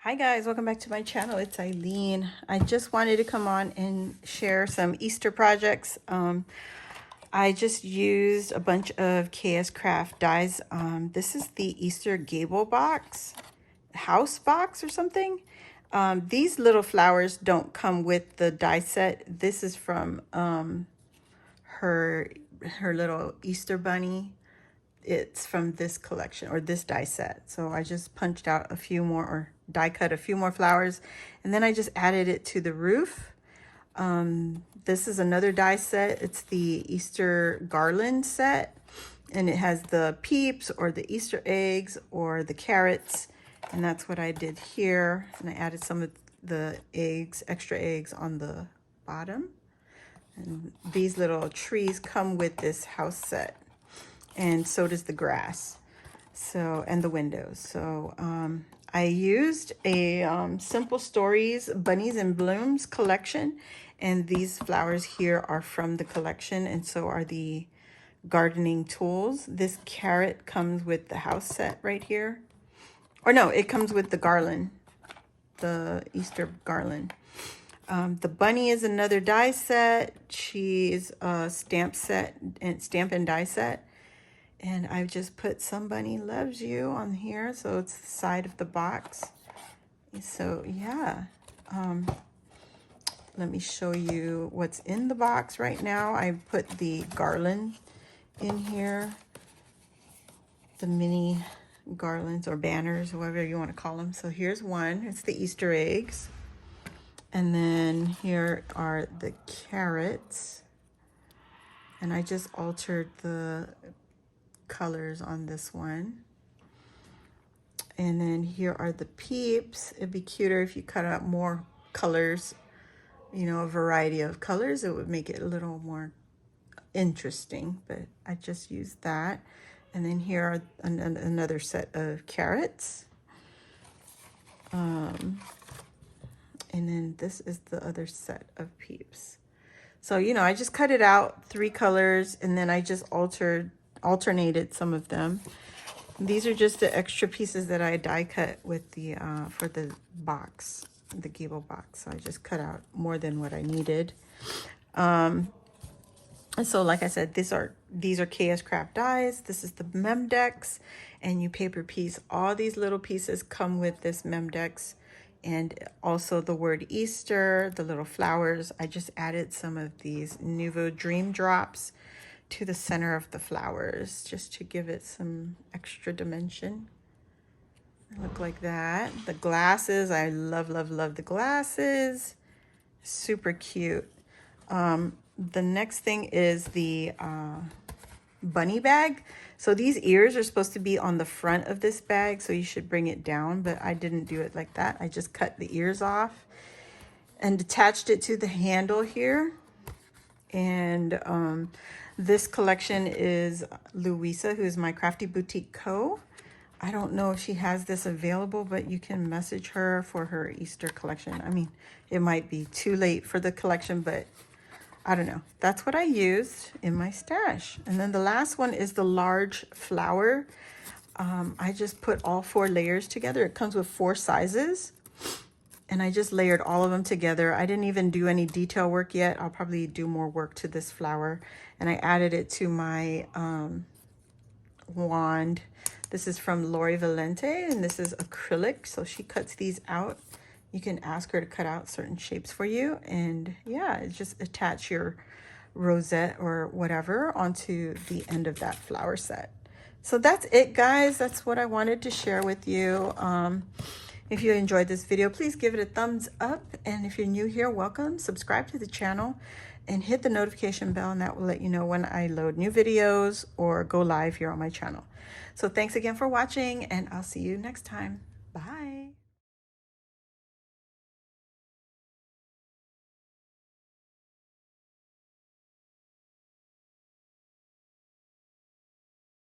Hi guys, welcome back to my channel. It's Eileen. I just wanted to come on and share some Easter projects. I just used a bunch of KS Craft dies. This is the Easter Gable box, house box or something. These little flowers don't come with the die set. This is from her little Easter bunny. It's from this collection or this die set. So I just punched out a few more or die cut a few more flowers, and then I just added it to the roof. This is another die set. It's the Easter garland set, and it has the peeps or the Easter eggs or the carrots, and that's what I did here. And I added some of the eggs, extra eggs on the bottom. And these little trees come with this house set, and so does the grass, so, and the windows. So I used a Simple Stories Bunnies and Blooms collection, and these flowers here are from the collection, and so are the gardening tools. This carrot comes with the house set right here, or no, it comes with the garland, the Easter garland. The bunny is another die set. She's a stamp set and stamp and die set. And I've just put Somebody Loves You on here, so it's the side of the box. So yeah, let me show you what's in the box right now. I put the garland in here, the mini garlands or banners, whatever you want to call them. So here's one. It's the Easter eggs. And then here are the carrots. And I just altered the colors on this one. And then here are the peeps. It'd be cuter if you cut out more colors, you know, a variety of colors. It would make it a little more interesting, but I just used that. And then here are another set of carrots. And then this is the other set of peeps. So, you know, I just cut it out 3 colors, and then I just alternated some of them. These are just the extra pieces that I die cut with the for the box, the gable box. So I just cut out more than what I needed. And so like I said, these are KS Craft dies. This is the Memdex, and you paper piece. All these little pieces come with this Memdex, and also the word Easter, the little flowers. I just added some of these Nuvo Dream Drops to the center of the flowers just to give it some extra dimension. Look like that. The glasses, I love the glasses. Super cute. The next thing is the bunny bag. So these ears are supposed to be on the front of this bag, so you should bring it down, but I didn't do it like that. I just cut the ears off and attached it to the handle here. And this collection is Louisa, who is my Crafty Boutique Co. I don't know if she has this available, but you can message her for her Easter collection. I mean, it might be too late for the collection, but I don't know. That's what I used in my stash. And then the last one is the large flower. I just put all 4 layers together. It comes with 4 sizes. And I just layered all of them together. I didn't even do any detail work yet. I'll probably do more work to this flower. And I added it to my wand. This is from Lori Valente, and this is acrylic. So she cuts these out. You can ask her to cut out certain shapes for you. And yeah, just attach your rosette or whatever onto the end of that flower set. So that's it, guys. That's what I wanted to share with you. If you enjoyed this video, please give it a thumbs up. And if you're new here, welcome. Subscribe to the channel and hit the notification bell, and that will let you know when I load new videos or go live here on my channel. So thanks again for watching, and I'll see you next time. Bye.